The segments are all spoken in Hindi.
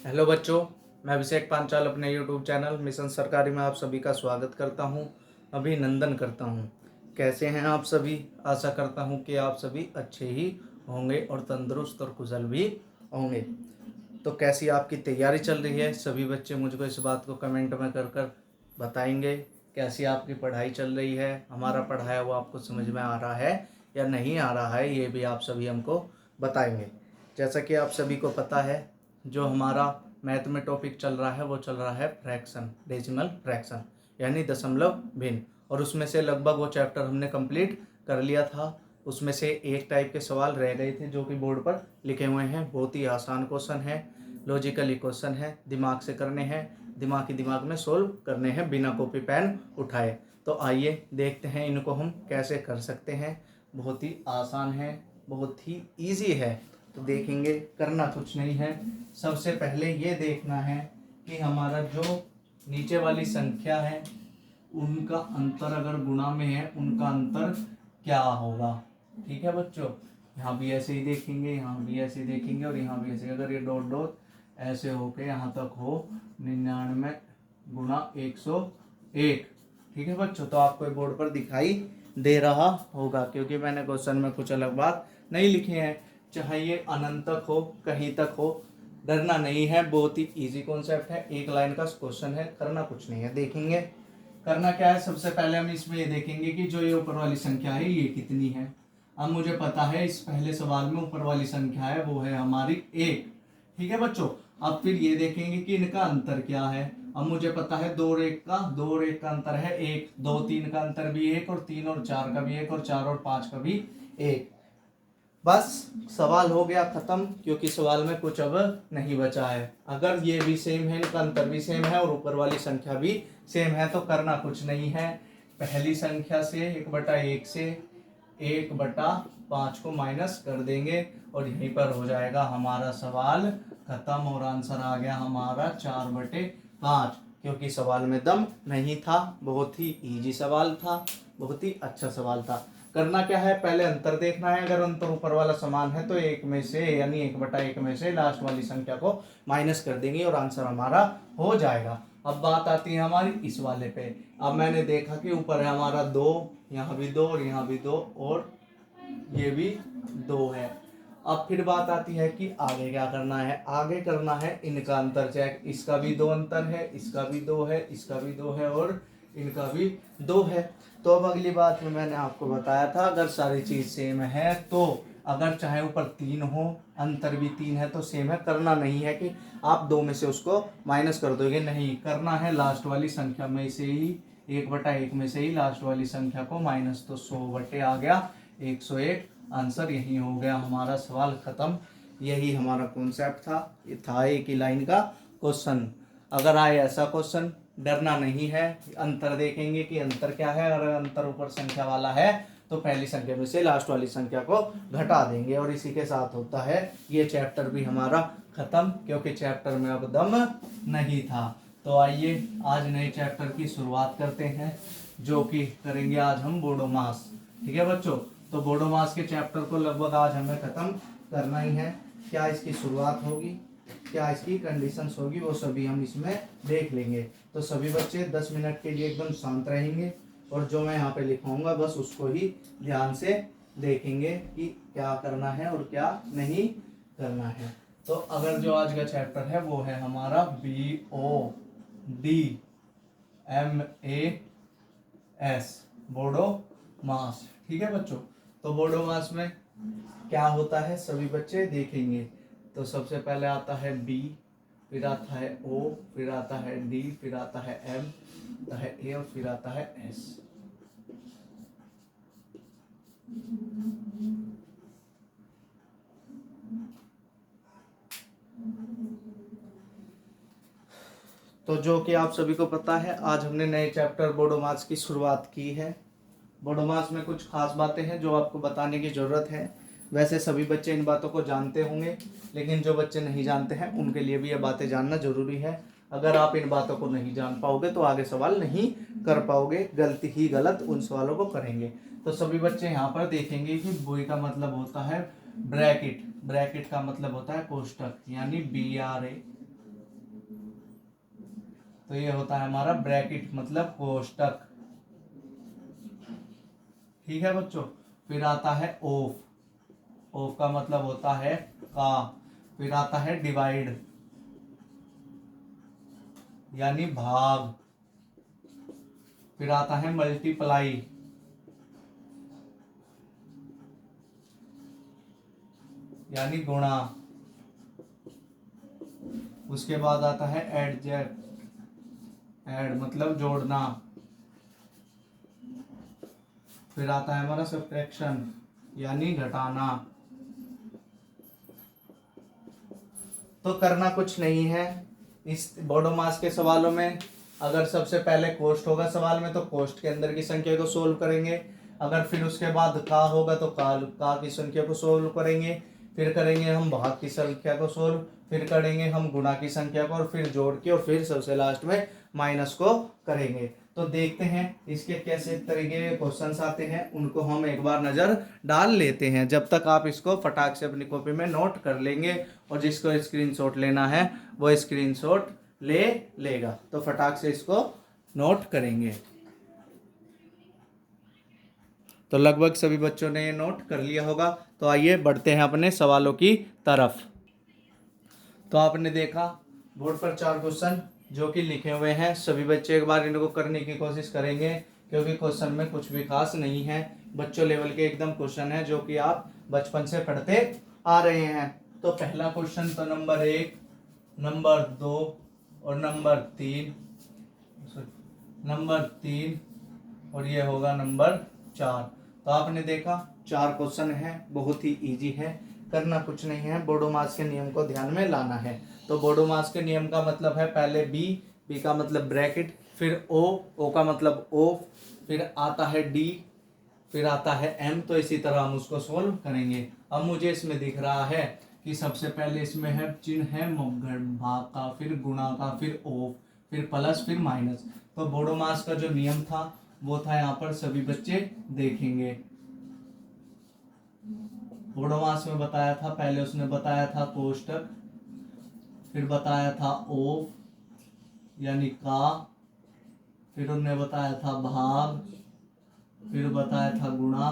हेलो बच्चों, मैं अभिषेक पांचाल अपने यूट्यूब चैनल मिशन सरकारी में आप सभी का स्वागत करता हूं, अभिनंदन करता हूं। कैसे हैं आप सभी? आशा करता हूं कि आप सभी अच्छे ही होंगे और तंदुरुस्त और कुशल भी होंगे। तो कैसी आपकी तैयारी चल रही है? सभी बच्चे मुझको इस बात को कमेंट में कर बताएंगे कैसी आपकी पढ़ाई चल रही है। हमारा पढ़ाया हुआ आपको समझ में आ रहा है या नहीं आ रहा है, ये भी आप सभी हमको बताएंगे। जैसा कि आप सभी को पता है, जो हमारा मैथ में टॉपिक चल रहा है वो चल रहा है फ्रैक्शन, डेसिमल फ्रैक्शन यानी दशमलव भिन्न। और उसमें से लगभग वो चैप्टर हमने कंप्लीट कर लिया था। उसमें से एक टाइप के सवाल रह गए थे जो कि बोर्ड पर लिखे हुए हैं। बहुत ही आसान क्वेश्चन है, लॉजिकली क्वेश्चन है, दिमाग से करने हैं, दिमाग में सोल्व करने हैं बिना कॉपी पेन उठाए। तो आइए देखते हैं इनको हम कैसे कर सकते हैं। बहुत ही आसान है, बहुत ही ईजी है। तो देखेंगे, करना कुछ नहीं है। सबसे पहले ये देखना है कि हमारा जो नीचे वाली संख्या है उनका अंतर अगर गुणा में है, उनका अंतर क्या होगा। ठीक है बच्चों, यहाँ भी ऐसे ही देखेंगे, यहाँ भी ऐसे ही देखेंगे और यहाँ भी ऐसे। अगर ये डॉट डॉट ऐसे होके यहाँ तक हो 99 गुणा 101। ठीक है बच्चों, तो आपको बोर्ड पर दिखाई दे रहा होगा, क्योंकि मैंने क्वेश्चन में कुछ अलग बात नहीं लिखी है। चाहे ये अनंत तक हो, कहीं तक हो, डरना नहीं है। बहुत ही इजी कॉन्सेप्ट है, एक लाइन का क्वेश्चन है, करना कुछ नहीं है। देखेंगे करना क्या है। सबसे पहले हम इसमें ये देखेंगे कि जो ये ऊपर वाली संख्या है ये कितनी है। अब मुझे पता है इस पहले सवाल में ऊपर वाली संख्या है वो है हमारी 1। ठीक है बच्चों, अब फिर ये देखेंगे कि इनका अंतर क्या है। अब मुझे पता है दो और एक का अंतर है 1, 2 3 का अंतर भी 1, और 3 और 4 का भी 1, और 4 और 5 का भी 1। बस सवाल हो गया खत्म, क्योंकि सवाल में कुछ अब नहीं बचा है। अगर ये भी सेम है, इनका अंतर भी सेम है और ऊपर वाली संख्या भी सेम है, तो करना कुछ नहीं है। पहली संख्या से 1/1 से 1/5 को माइनस कर देंगे और यहीं पर हो जाएगा हमारा सवाल खत्म। और आंसर आ गया हमारा 4/5, क्योंकि सवाल में दम नहीं था। बहुत ही इजी सवाल था, बहुत ही अच्छा सवाल था। करना क्या है, पहले अंतर देखना है। अगर अंतर ऊपर वाला समान है तो एक में से यानी 1/1 में से लास्ट वाली संख्या को माइनस कर देंगे और आंसर हमारा हो जाएगा। अब बात आती है हमारी इस वाले पे। अब मैंने देखा कि ऊपर है हमारा 2, यहाँ भी 2 और यहाँ भी 2 और ये भी 2 है। अब फिर बात आती है कि आगे क्या करना है। आगे करना है इनका अंतर चेक। इसका भी 2 अंतर है, इसका भी 2 है, इसका भी 2 है और इनका भी 2 है। तो अब अगली बात में मैंने आपको बताया था, अगर सारी चीज सेम है तो अगर चाहे ऊपर 3 हो, अंतर भी 3 है तो सेम है। करना नहीं है कि आप 2 में से उसको माइनस कर दोगे, नहीं करना है लास्ट वाली संख्या में से ही 1/1 में से ही लास्ट वाली संख्या को माइनस। तो 100 आ गया 101। आंसर यही हो गया, हमारा सवाल खत्म। यही हमारा कॉन्सेप्ट था। ये था एक ही लाइन का क्वेश्चन। अगर आए ऐसा क्वेश्चन, डरना नहीं है। अंतर देखेंगे कि अंतर क्या है। अगर अंतर ऊपर संख्या वाला है तो पहली संख्या में से लास्ट वाली संख्या को घटा देंगे। और इसी के साथ होता है ये चैप्टर भी हमारा खत्म, क्योंकि चैप्टर में अब दम नहीं था। तो आइए आज नए चैप्टर की शुरुआत करते हैं, जो कि करेंगे आज हम बोडो मास। ठीक है बच्चों, तो बोडो मास के चैप्टर को लगभग आज हमें खत्म करना ही है। क्या इसकी शुरुआत होगी, क्या इसकी कंडीशंस होगी, वो सभी हम इसमें देख लेंगे। तो सभी बच्चे 10 मिनट के लिए एकदम शांत रहेंगे और जो मैं यहाँ पे लिखाऊंगा बस उसको ही ध्यान से देखेंगे कि क्या करना है और क्या नहीं करना है। तो अगर जो आज का चैप्टर है वो है हमारा BODMAS, बोडो मास। ठीक है बच्चों, तो बोडो मास में क्या होता है सभी बच्चे देखेंगे। तो सबसे पहले आता है बी, फिर आता है ओ, फिर आता है डी, फिर आता है एम, आता है ए और फिर आता है एस। तो जो कि आप सभी को पता है, आज हमने नए चैप्टर बोडो मास की शुरुआत की है। बोडो मास में कुछ खास बातें हैं जो आपको बताने की जरूरत है। वैसे सभी बच्चे इन बातों को जानते होंगे, लेकिन जो बच्चे नहीं जानते हैं उनके लिए भी ये बातें जानना जरूरी है। अगर आप इन बातों को नहीं जान पाओगे तो आगे सवाल नहीं कर पाओगे, गलती ही गलत उन सवालों को करेंगे। तो सभी बच्चे यहाँ पर देखेंगे कि बोई का मतलब होता है ब्रैकेट, ब्रैकेट का मतलब होता है कोष्टक, यानी BRA तो ये होता है हमारा ब्रैकेट मतलब कोष्टक। ठीक है बच्चों। फिर आता है ऑफ। ऑफ का मतलब होता है का। फिर आता है डिवाइड यानी भाग। फिर आता है मल्टीप्लाई यानी गुणा। उसके बाद आता है एडजेक्ट। ऐड मतलब जोड़ना। फिर आता है हमारा सब्ट्रैक्शन यानी घटाना। तो करना कुछ नहीं है इस बोडोमास के सवालों में। अगर सबसे पहले कोष्ट होगा सवाल में तो कोष्ट के अंदर की संख्या को सोल्व करेंगे। अगर फिर उसके बाद का होगा तो का की संख्या को सोल्व करेंगे। फिर करेंगे हम भाग की संख्या को सोल्व। फिर करेंगे हम गुणा की संख्या को और फिर जोड़ के और फिर सबसे लास्ट में माइनस को करेंगे। तो देखते हैं इसके कैसे तरीके के क्वेश्चंस आते हैं, उनको हम एक बार नजर डाल लेते हैं। जब तक आप इसको फटाक से अपनी कॉपी में नोट कर लेंगे और जिसको स्क्रीनशॉट लेना है वो स्क्रीनशॉट ले लेगा। तो फटाक से इसको नोट करेंगे। तो लगभग सभी बच्चों ने ये नोट कर लिया होगा। तो आइए बढ़ते हैं अपने सवालों की तरफ। तो आपने देखा बोर्ड पर 4 क्वेश्चन जो कि लिखे हुए हैं। सभी बच्चे एक बार इनको करने की कोशिश करेंगे क्योंकि क्वेश्चन में कुछ भी खास नहीं है। बच्चों लेवल के एकदम क्वेश्चन है जो कि आप बचपन से पढ़ते आ रहे हैं। तो पहला क्वेश्चन तो नंबर 1, नंबर 2 और नंबर 3, और ये होगा नंबर 4। तो आपने देखा 4 क्वेश्चन है, बहुत ही इजी है, करना कुछ नहीं है, बोडोमास के नियम को ध्यान में लाना है। तो बोडोमास के नियम का मतलब है पहले बी का मतलब ब्रैकेट, फिर ओ का मतलब ऑफ, फिर आता है डी, फिर आता है एम। तो इसी तरह हम उसको सोल्व करेंगे। अब मुझे इसमें दिख रहा है कि सबसे पहले इसमें है चिन्ह है भाग का, फिर गुणा का, फिर ऑफ, फिर प्लस, फिर माइनस। तो बोडोमास का जो नियम था वो था, यहाँ पर सभी बच्चे देखेंगे। बोडोमास में बताया था, पहले उसने बताया था कोष्टक, फिर बताया था ऑफ यानी का, फिर उन्होंने बताया था भाग, फिर बताया था गुणा,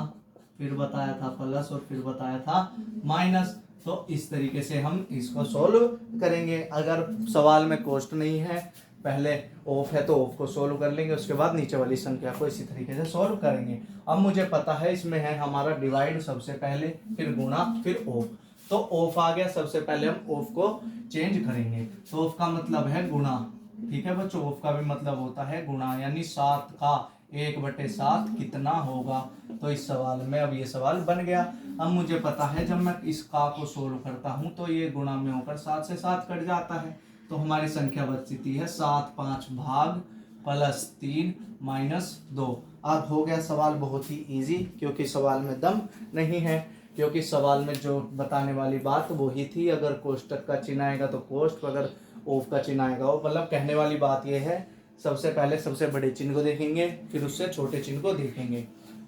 फिर बताया था प्लस और फिर बताया था माइनस। तो इस तरीके से हम इसको सोल्व करेंगे। अगर सवाल में कोष्ट नहीं है, पहले ऑफ है तो ऑफ को सोल्व कर लेंगे, उसके बाद नीचे वाली संख्या को इसी तरीके से सोल्व करेंगे। अब मुझे पता है इसमें है हमारा डिवाइड सबसे पहले, फिर गुणा, फिर ऑफ। तो ऑफ आ गया, सबसे पहले हम ऑफ को चेंज करेंगे। तो ऑफ का मतलब है गुणा। ठीक है बच्चों, ऑफ का भी मतलब होता है गुणा, यानी 7 का 1/7 कितना होगा। तो इस सवाल में अब ये सवाल बन गया। अब मुझे पता है जब मैं इस का को सोल्व करता हूं तो ये गुणा में होकर 7 से 7 कट जाता है। तो हमारी संख्या बचती है 7 5 भाग प्लस 3 माइनस 2। अब हो गया सवाल बहुत ही इजी, क्योंकि सवाल में दम नहीं है, क्योंकि सवाल में जो बताने वाली बात वही थी। अगर कोष्टक का चिन्ह आएगा तो कोष्ट, अगर ऑफ का चिन्ह आएगा वो, मतलब कहने वाली बात यह है सबसे पहले सबसे बड़े चिन्ह को देखेंगे, फिर उससे छोटे चिन्ह को देखेंगे।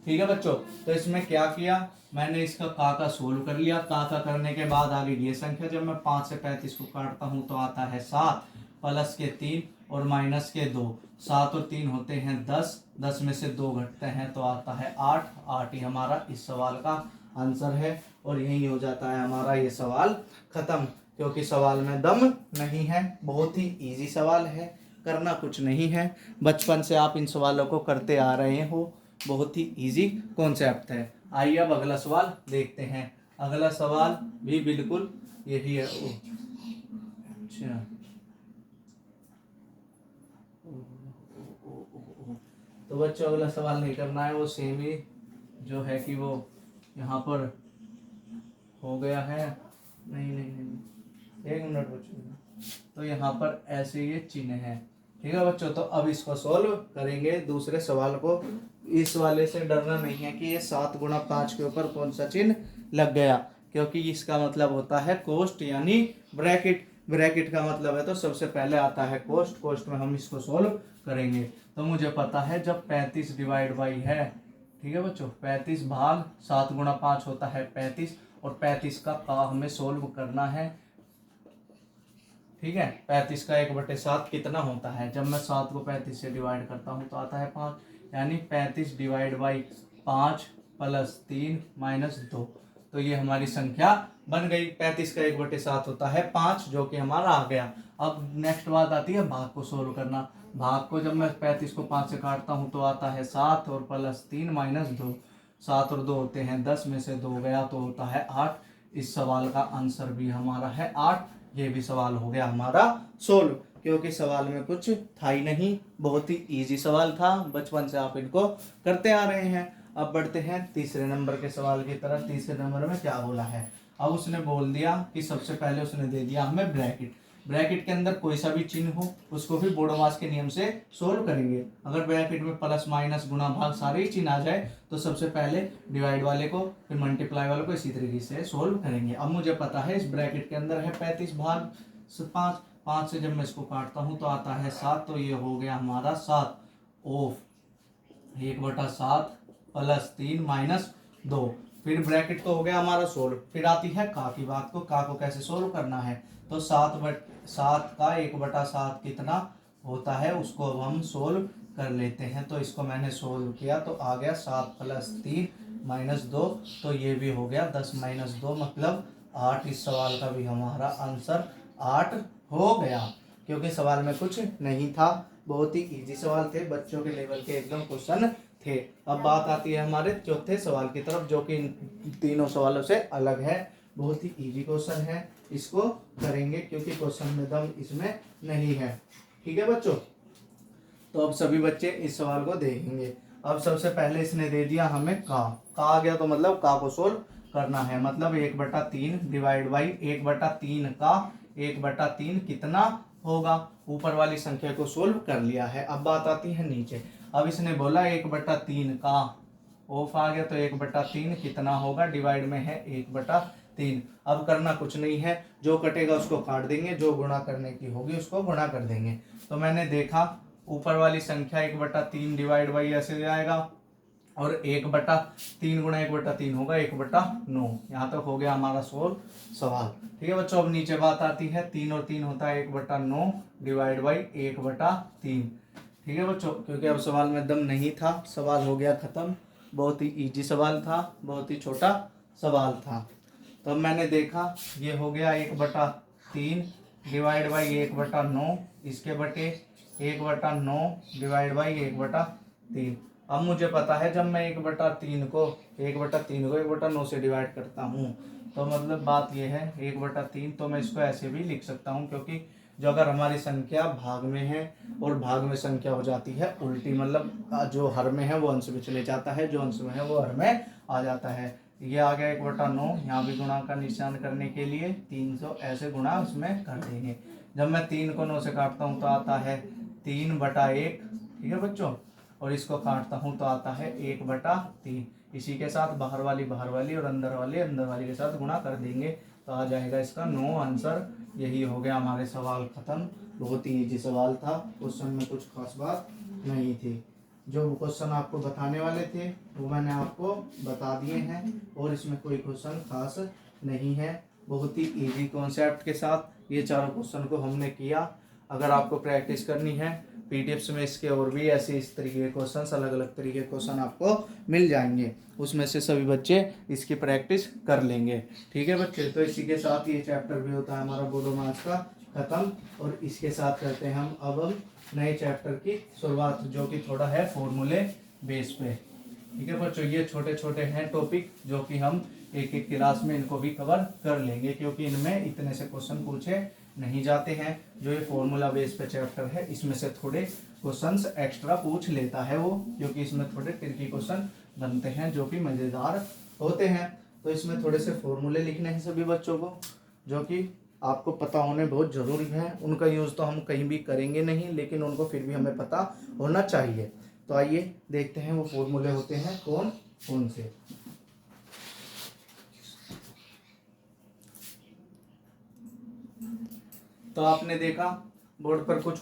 ठीक है बच्चों। तो इसमें क्या किया, मैंने इसका का सोल्व कर लिया। का करने के बाद आगे ये संख्या, जब मैं 5 से 35 को काटता हूं तो आता है 7 प्लस के 3 और माइनस के 2। 7 और 3 होते हैं 10, 10 में से 2 घटते हैं तो आता है 8। 8 ही हमारा इस सवाल का आंसर है। और यही हो जाता है हमारा ये सवाल खत्म, क्योंकि सवाल में दम नहीं है, बहुत ही इजी सवाल है, करना कुछ नहीं है। बचपन से आप इन सवालों को करते आ रहे हो, बहुत ही इजी कॉन्सेप्ट है। आइए अब अगला सवाल देखते हैं। अगला सवाल भी बिल्कुल यही है। अच्छा, तो बच्चों अगला सवाल नहीं करना है, वो सेम ही जो है कि वो यहाँ पर हो गया है। नहीं नहीं नहीं, एक मिनट बच्चों। तो यहाँ पर ऐसे ये चिन्ह है। ठीक है बच्चों, तो अब इसको सोल्व करेंगे दूसरे सवाल को। इस वाले से डरना नहीं है कि ये 7 गुणा 5 के ऊपर कौन सा चिन्ह लग गया, क्योंकि इसका मतलब होता है कोष्ट यानी ब्रैकेट। ब्रैकेट का मतलब है तो सबसे पहले आता है कोष्ट। कोष्ट में हम इसको सोल्व करेंगे। तो मुझे पता है जब 35 डिवाइड बाई है, ठीक है बच्चों, 35 भाग 7 गुणा 5 होता है 35, और 35 का हमें सोल्व करना है। ठीक है। 35 का 1/7 कितना होता है? जब मैं 7 को 35 से डिवाइड करता हूँ तो आता है 5, यानी 35 डिवाइड बाई 5 प्लस 3 माइनस 2। तो ये हमारी संख्या बन गई। 35 का 1/7 होता है 5, जो कि हमारा आ गया। अब नेक्स्ट बात आती है भाग को सोल्व करना। भाग को जब मैं 35 को 5 से काटता हूँ तो आता है 7 और प्लस 3 माइनस 2। 7 और 2 होते हैं 10, में से 2 गया तो होता है 8। इस सवाल का आंसर भी हमारा है 8। ये भी सवाल हो गया हमारा सोल्व, क्योंकि सवाल में कुछ था ही नहीं, बहुत ही इजी सवाल था। बचपन से आप इनको करते आ रहे हैं। अब बढ़ते हैं तीसरे नंबर के सवाल की तरफ। तीसरे नंबर में क्या बोला है? अब उसने बोल दिया कि सबसे पहले उसने दे दिया हमें ब्रैकेट। ब्रैकेट के अंदर कोई सा भी चिन्ह हो उसको भी बोडोमास के नियम से सोल्व करेंगे। अगर ब्रैकेट में प्लस माइनस गुणा भाग सारे ही चिन्ह आ जाए तो सबसे पहले डिवाइड वाले को, फिर मल्टीप्लाई वाले को इसी तरीके से सोल्व करेंगे। अब मुझे पता है इस ब्रैकेट के अंदर है 35 भाग 5। 5 से जब मैं इसको काटता हूँ तो आता है 7, तो ये हो गया हमारा 7 ऑफ 1/7 प्लस 3 माइनस 2। फिर ब्रैकेट तो हो गया हमारा सोल्व। फिर आती है का की बात। को का को कैसे सोल्व करना है? तो 7 का 1/7 कितना होता है उसको अब हम सोल्व कर लेते हैं। तो इसको मैंने सोल्व किया तो आ गया 7 प्लस 3 माइनस 2। तो ये भी हो गया 10 माइनस 2 मतलब 8। इस सवाल का भी हमारा आंसर 8 हो गया, क्योंकि सवाल में कुछ नहीं था। बहुत ही इजी सवाल थे, बच्चों के लेवल के एकदम क्वेश्चन थे। अब बात आती है हमारे चौथे सवाल की तरफ, जो कि इन तीनों सवालों से अलग है। बहुत ही इजी क्वेश्चन है, इसको करेंगे क्योंकि क्वेश्चन में दम इसमें नहीं है। ठीक है बच्चों, तो अब सभी बच्चे इस सवाल को देखेंगे। अब सबसे पहले इसने दे दिया हमें का आ गया, तो मतलब का को सोल्व करना है। मतलब 1/3 डिवाइड बाई 1/3 का 1/3 कितना होगा? ऊपर वाली संख्या को सोल्व कर लिया है। अब बात आती है नीचे। अब इसने बोला 1/3 का ऑफ आ गया, तो 1/3 कितना होगा? डिवाइड में है 1/3। अब करना कुछ नहीं है, जो कटेगा उसको काट देंगे, जो गुणा करने की होगी उसको गुणा कर देंगे। तो मैंने देखा ऊपर वाली संख्या 1/3 डिवाइड बाई ऐसे जाएगा, और 1/3 गुणा 1/3 होगा 1/9। यहाँ तक हो गया हमारा सोल्व सवाल। ठीक है बच्चों, अब नीचे बात आती है 3 और 3 होता है 1/9 डिवाइड बाई 1/3। ठीक है बच्चों, क्योंकि अब सवाल में दम नहीं था, सवाल हो गया खत्म। बहुत ही इजी सवाल था, बहुत ही छोटा सवाल था। तो अब मैंने देखा ये हो गया 1/3 डिवाइड बाई 1/9, इसके बटे 1/9 डिवाइड बाई 1/3। अब मुझे पता है जब मैं 1/3 को 1/9 से डिवाइड करता हूँ तो मतलब बात यह है 1/3, तो मैं इसको ऐसे भी लिख सकता हूँ, क्योंकि जो अगर हमारी संख्या भाग में है और भाग में संख्या हो जाती है उल्टी, मतलब जो हर में है वो अंश में चले जाता है, जो अंश में है वो हर में आ जाता है। ये आ गया 1/9, यहाँ भी गुणा का निशान करने के लिए 300 ऐसे गुणा उसमें कर देंगे। जब मैं 3 को 9 से काटता हूँ तो आता है 3/1। ठीक है बच्चों, और इसको काटता हूँ तो आता है 1/3। इसी के साथ बाहर वाली और अंदर वाली के साथ गुणा कर देंगे तो आ जाएगा इसका 9 आंसर। यही हो गया हमारे सवाल खत्म। बहुत ही इजी सवाल था, क्वेश्चन में कुछ खास बात नहीं थी। जो क्वेश्चन आपको बताने वाले थे वो मैंने आपको बता दिए हैं, और इसमें कोई क्वेश्चन खास नहीं है। बहुत ही इजी कॉन्सेप्ट के साथ ये चारों क्वेश्चन को हमने किया। अगर आपको प्रैक्टिस करनी है पीडीएफ्स में इसके और भी ऐसे इस तरीके के क्वेश्चन, अलग अलग तरीके के क्वेश्चन आपको मिल जाएंगे, उसमें से सभी बच्चे इसकी प्रैक्टिस कर लेंगे। ठीक है बच्चे, तो इसी के साथ ये चैप्टर भी होता है हमारा बोडो मैथ्स का खत्म, और इसके साथ करते हैं हम नए चैप्टर की शुरुआत, जो कि थोड़ा है फॉर्मूले बेस पे। ठीक है बच्चों, ये छोटे छोटे हैं टॉपिक जो कि हम एक एक क्लास में इनको भी कवर कर लेंगे, क्योंकि इनमें इतने से क्वेश्चन पूछे नहीं जाते हैं। जो ये फॉर्मूला बेस पे चैप्टर है इसमें से थोड़े क्वेश्चंस एक्स्ट्रा पूछ लेता है वो, क्योंकि इसमें थोड़े ट्रिकी क्वेश्चन बनते हैं जो कि मज़ेदार होते हैं। तो इसमें थोड़े से फॉर्मूले लिखने हैं सभी बच्चों को, जो कि आपको पता होने बहुत ज़रूरी है। उनका यूज़ तो हम कहीं भी करेंगे नहीं, लेकिन उनको फिर भी हमें पता होना चाहिए। तो आइए देखते हैं वो फॉर्मूले होते हैं कौन कौन से। तो आपने देखा बोर्ड पर कुछ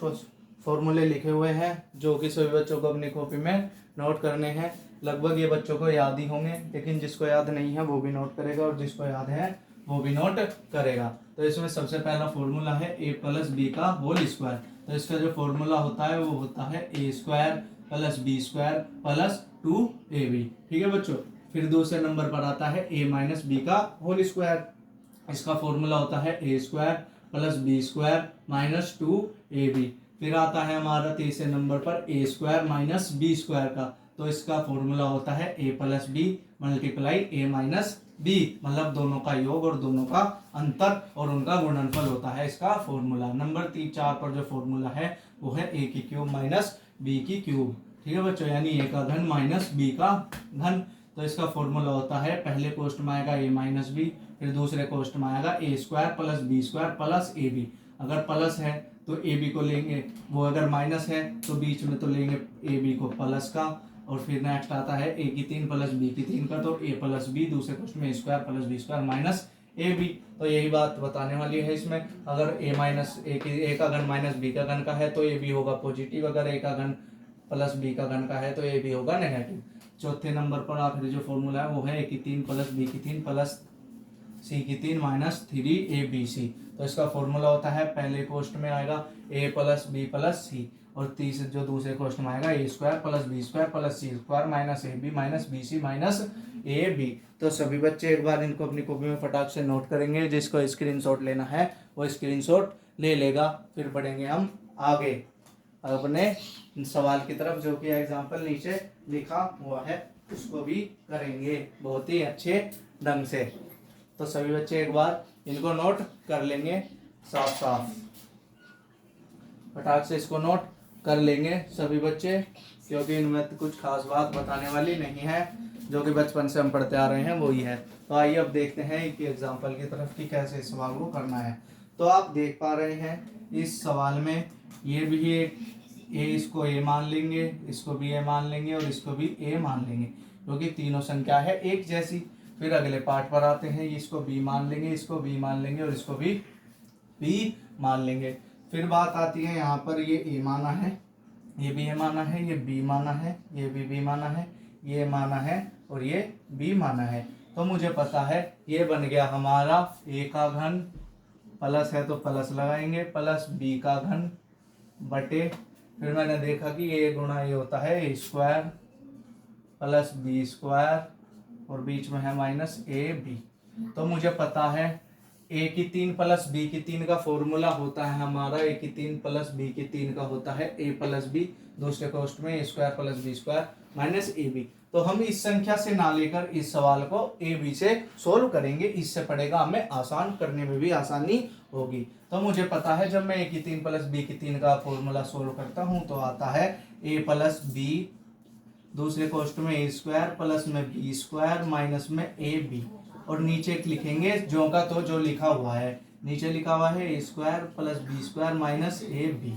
फॉर्मूले लिखे हुए हैं जो कि सभी बच्चों को अपनी कॉपी में नोट करने हैं। लगभग ये बच्चों को याद ही होंगे, लेकिन जिसको याद नहीं है वो भी नोट करेगा और जिसको याद है वो भी नोट करेगा। तो इसमें सबसे पहला फॉर्मूला है a प्लस बी का होल स्क्वायर। तो इसका जो फॉर्मूला होता है वो होता है a square plus B square plus 2ab। ठीक है बच्चों। फिर दूसरे नंबर पर आता है a माइनस बी का होल स्क्वायर। इसका फॉर्मूला होता है a square plus B square minus 2ab। फिर आता है हमारा तीसरे नंबर पर a square minus B square का। तो इसका फॉर्मूला होता है a plus B multiply a minus B, मतलब दोनों का योग और दोनों का अंतर और उनका गुणनफल होता है इसका फॉर्मूला। नंबर 4 पर जो फॉर्मूला है वो है a की क्यूब माइनस बी की क्यूब। ठीक है बच्चों, यानी a का घन माइनस b का घन। तो इसका फॉर्मूला होता है पहले कोष्ट में आएगा a माइनस बी, फिर दूसरे कोष्ट में आएगा a square plus B square plus A B. अगर प्लस है तो ए बी को लेंगे, वो अगर माइनस है तो बीच में तो लेंगे ए बी को प्लस का। और फिर नेक्स्ट आता है a की 3 प्लस बी की 3 का, तो a प्लस बी दूसरे क्वेश्चन में square plus B square minus A B. तो यही बात बताने वाली है इसमें। अगर a माइनस ए का घन माइनस बी का घन का है तो ए बी होगा पॉजिटिव, अगर a का घन प्लस बी का घन का है तो ए बी होगा नेगेटिव। चौथे नंबर पर आखिरी जो फॉर्मूला है वो है a की 3 प्लस बी की 3 प्लस सी की 3 माइनस 3ab। तो इसका फॉर्मूला होता है पहले कोष्ट में आएगा a plus B plus C, और तीसरे जो दूसरे क्वेश्चन में आएगा a square plus B square plus C square minus A B minus B C minus A B. तो सभी बच्चे एक बार इनको अपनी कॉपी में फटाक से नोट करेंगे। जिसको स्क्रीनशॉट लेना है वो स्क्रीनशॉट ले लेगा। फिर बढ़ेंगे हम आगे अपने सवाल की तरफ, जो कि एग्जाम्पल नीचे लिखा हुआ है उसको भी करेंगे बहुत ही अच्छे ढंग से। तो सभी बच्चे एक बार इनको नोट कर लेंगे साफ साफ, फटाक से इसको नोट कर लेंगे सभी बच्चे, क्योंकि इनमें तो कुछ खास बात बताने वाली नहीं है, जो कि बचपन से हम पढ़ते आ रहे हैं वही है। तो आइए अब देखते हैं कि एग्जाम्पल की तरफ कि कैसे इस सवाल को करना है। तो आप देख पा रहे हैं इस सवाल में ये भी एक इसको a मान लेंगे, इसको भी a मान लेंगे और इसको भी a मान लेंगे, क्योंकि तीनों संख्या है एक जैसी। फिर अगले पार्ट पर आते हैं, इसको b मान लेंगे, इसको b मान लेंगे और इसको भी b मान लेंगे। फिर बात आती है यहाँ पर ये a माना है, ये भी a माना है, ये b माना है, ये भी b माना है, ये माना है और ये b माना है। तो मुझे पता है ये बन गया हमारा a का घन, प्लस है तो प्लस लगाएंगे, प्लस b का घन बटे, फिर मैंने देखा कि ये गुणा ये होता है a square plus B square और बीच में है माइनस ए बी। तो मुझे पता है a की 3 प्लस b की 3 का फॉर्मूला होता है हमारा a की 3 प्लस b की 3 का होता है a प्लस बी, दूसरे कोष्ट में a square plus B square minus A B. तो हम इस संख्या से ना लेकर इस सवाल को ए बी से सोल्व करेंगे, इससे पड़ेगा हमें आसान, करने में भी आसानी होगी। तो मुझे पता है जब मैं a की 3 प्लस b की 3 का फॉर्मूला सोल्व करता हूं तो आता है a प्लस बी, दूसरे कोष्ट में a स्क्वायर प्लस में बी स्क्वायर माइनस में ए बी, और नीचे लिखेंगे जो का तो जो लिखा हुआ है, नीचे लिखा हुआ है a square plus B square minus A B.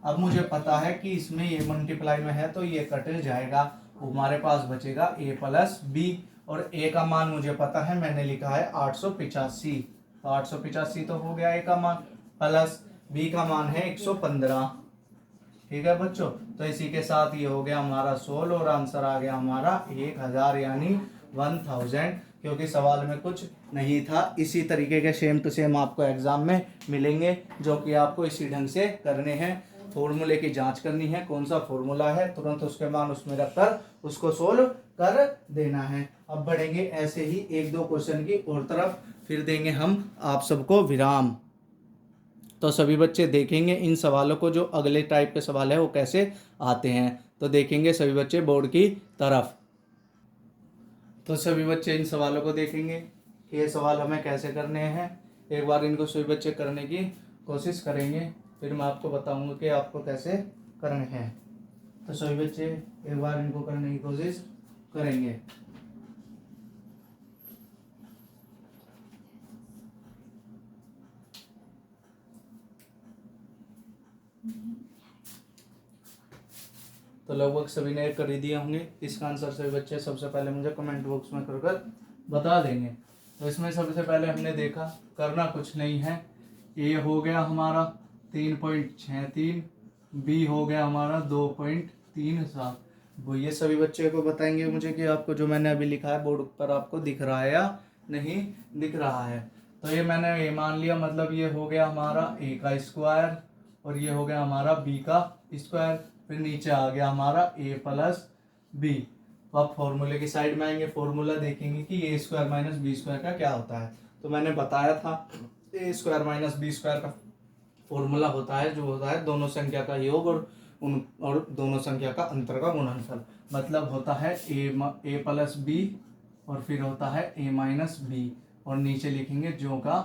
अब मुझे पता है कि इसमें ये मल्टीप्लाई में है तो ये कट जाएगा, हमारे पास बचेगा a प्लस बी, और a का मान मुझे पता है, मैंने लिखा है 885, तो 885 तो हो गया a का मान, प्लस b का मान है 115। ठीक है बच्चों, तो इसी के साथ ये हो गया हमारा 16 और आंसर आ गया हमारा 1000 यानी 1000, क्योंकि सवाल में कुछ नहीं था। इसी तरीके के सेम टू सेम आपको एग्जाम में मिलेंगे, जो कि आपको इसी ढंग से करने हैं। फॉर्मूले की जांच करनी है, कौन सा फॉर्मूला है, तुरंत उसके मान उसमें रखकर उसको सोल्व कर देना है। अब बढ़ेंगे ऐसे ही एक दो क्वेश्चन की और तरफ, फिर देंगे हम आप सबको विराम। तो सभी बच्चे देखेंगे इन सवालों को, जो अगले टाइप के सवाल है वो कैसे आते हैं। तो देखेंगे सभी बच्चे बोर्ड की तरफ। तो सभी बच्चे इन सवालों को देखेंगे कि ये सवाल हमें कैसे करने हैं। एक बार इनको सभी बच्चे करने की कोशिश करेंगे, फिर मैं आपको बताऊंगा कि आपको कैसे करने हैं। तो सभी बच्चे एक बार इनको करने की कोशिश करेंगे। तो लगभग सभी ने कर ही दिए होंगे। इसका आंसर सभी बच्चे सबसे पहले मुझे कमेंट बॉक्स में कर बता देंगे। तो इसमें सबसे पहले हमने देखा, करना कुछ नहीं है, ए हो गया हमारा 3.63, बी हो गया हमारा 2.37। वो ये सभी बच्चे को बताएंगे मुझे कि आपको जो मैंने अभी लिखा है बोर्ड पर आपको दिख रहा है या नहीं दिख रहा है। तो ये मैंने ए मान लिया, मतलब ये हो गया हमारा ए का स्क्वायर और ये हो गया हमारा बी का स्क्वायर। फिर नीचे आ गया हमारा ए प्लस बी। तो अब फॉर्मूले की साइड में आएंगे, फॉर्मूला देखेंगे कि ए स्क्वायर माइनस बी स्क्वायर का क्या होता है। तो मैंने बताया था ए स्क्वायर माइनस बी स्क्वायर का फॉर्मूला होता है जो होता है दोनों संख्या का योग और दोनों संख्या का अंतर का गुणनफल। मतलब होता है ए प्लस बी और फिर होता है ए माइनस बी और नीचे लिखेंगे जो का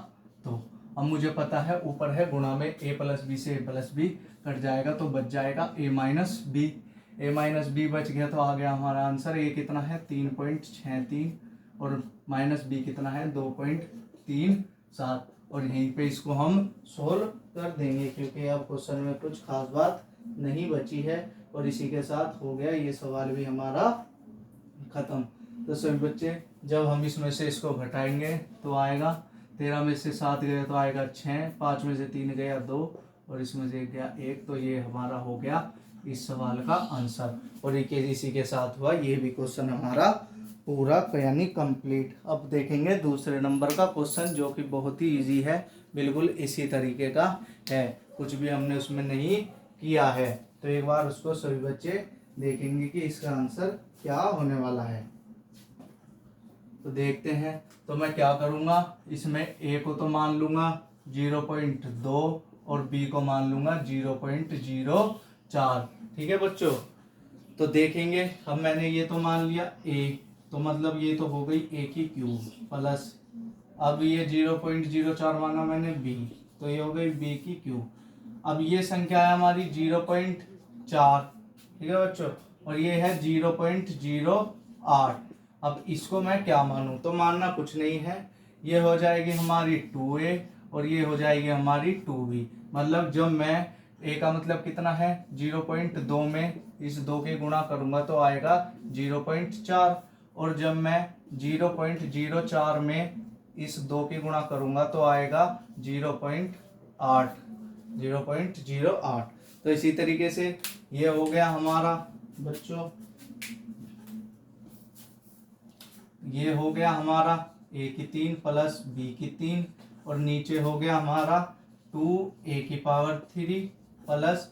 तो। अब मुझे पता है ऊपर है गुणा में ए प्लस बी से ए प्लस बी कट जाएगा तो बच जाएगा ए माइनस बी। ए माइनस बी बच गया तो आ गया हमारा आंसर। ए कितना है 3.63 और माइनस बी कितना है 2.37 और यहीं पे इसको हम सोल्व कर देंगे क्योंकि अब क्वेश्चन में कुछ खास बात नहीं बची है। और इसी के साथ हो गया ये सवाल भी हमारा खत्म। तो सभी बच्चे जब हम इसमें से इसको घटाएंगे तो आएगा 13 में से 7 गया तो आएगा 6, 5 में से 3 गया 2 और इसमें से गया 1। तो ये हमारा हो गया इस सवाल का आंसर। और इसी के साथ हुआ ये भी क्वेश्चन हमारा पूरा यानी कंप्लीट। अब देखेंगे दूसरे नंबर का क्वेश्चन जो कि बहुत ही इजी है, बिल्कुल इसी तरीके का है, कुछ भी हमने उसमें नहीं किया है। तो एक बार उसको सभी बच्चे देखेंगे कि इसका आंसर क्या होने वाला है। तो देखते हैं। तो मैं क्या करूँगा, इसमें ए को तो मान लूँगा 0.2 और बी को मान लूँगा 0.04। ठीक है बच्चों। तो देखेंगे, अब मैंने ये तो मान लिया ए, तो मतलब ये तो हो गई ए की क्यूब प्लस, अब ये 0.04 माना मैंने बी तो ये हो गई बी की क्यूब। अब ये संख्या है हमारी 0.4, ठीक है बच्चों, और ये है 0.08। अब इसको मैं क्या मानूं, तो मानना कुछ नहीं है, ये हो जाएगी हमारी 2a और ये हो जाएगी हमारी 2b। मतलब जब मैं a का मतलब कितना है 0.2 में इस 2 के गुणा करूंगा तो आएगा 0.4 और जब मैं 0.04 में इस 2 के गुणा करूंगा तो आएगा 0.8। तो इसी तरीके से ये हो गया हमारा बच्चों, ये हो गया हमारा a की 3 प्लस b की 3 और नीचे हो गया हमारा 2a की पावर 3 प्लस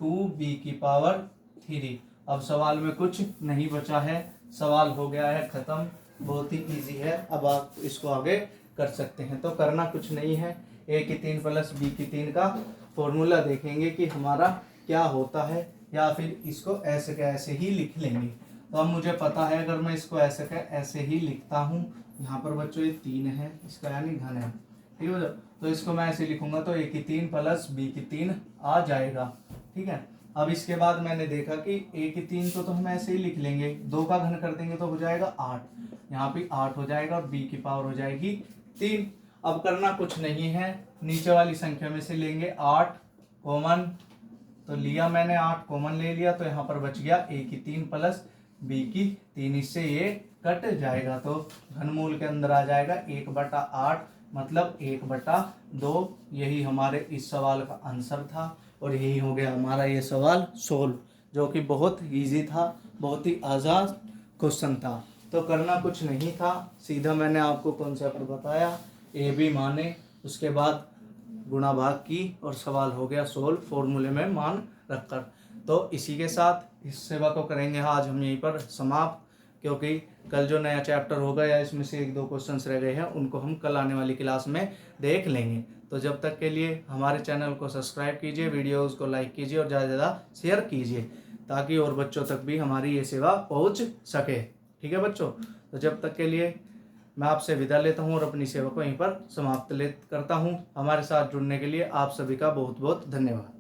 2b की पावर 3। अब सवाल में कुछ नहीं बचा है, सवाल हो गया है खत्म, बहुत ही इजी है। अब आप इसको आगे कर सकते हैं। तो करना कुछ नहीं है, a की 3 प्लस b की 3 का फॉर्मूला देखेंगे कि हमारा क्या होता है या फिर इसको ऐसे का ऐसे ही लिख लेंगे। तो अब मुझे पता है अगर मैं इसको ऐसे का ऐसे ही लिखता हूँ, यहाँ पर बच्चों ये 3 है इसका यानी घन है, ठीक है। तो इसको मैं ऐसे लिखूंगा तो a की 3 प्लस b की 3 आ जाएगा, ठीक है। अब इसके बाद मैंने देखा कि a की 3 को तो हम ऐसे ही लिख लेंगे, 2 का घन कर देंगे तो हो जाएगा 8, यहाँ पे 8 हो जाएगा, b की पावर हो जाएगी 3। अब करना कुछ नहीं है, नीचे वाली संख्या में से लेंगे 8 कॉमन, तो लिया मैंने 8 कॉमन ले लिया तो यहाँ पर बच गया a की 3 प्लस b की 3, इससे ये कट जाएगा तो घनमूल के अंदर आ जाएगा 1/8 मतलब 1/2। यही हमारे इस सवाल का आंसर था और यही हो गया हमारा ये सवाल सोल्व, जो कि बहुत इजी था, बहुत ही आज़ाद क्वेश्चन था। तो करना कुछ नहीं था, सीधा मैंने आपको कॉन्सेप्ट बताया, ए बी माने, उसके बाद गुणा भाग की और सवाल हो गया सोल्व फॉर्मूले में मान रखकर। तो इसी के साथ इस सेवा को करेंगे आज हम यहीं पर समाप्त, क्योंकि कल जो नया चैप्टर होगा या इसमें से 1-2 क्वेश्चंस रह गए हैं उनको हम कल आने वाली क्लास में देख लेंगे। तो जब तक के लिए हमारे चैनल को सब्सक्राइब कीजिए, वीडियोज़ को लाइक कीजिए और ज़्यादा से ज़्यादा शेयर कीजिए ताकि और बच्चों तक भी हमारी ये सेवा पहुँच सके, ठीक है बच्चों। तो जब तक के लिए मैं आपसे विदा लेता हूँ और अपनी सेवा को यहीं पर समाप्त करता हूँ। हमारे साथ जुड़ने के लिए आप सभी का बहुत बहुत धन्यवाद।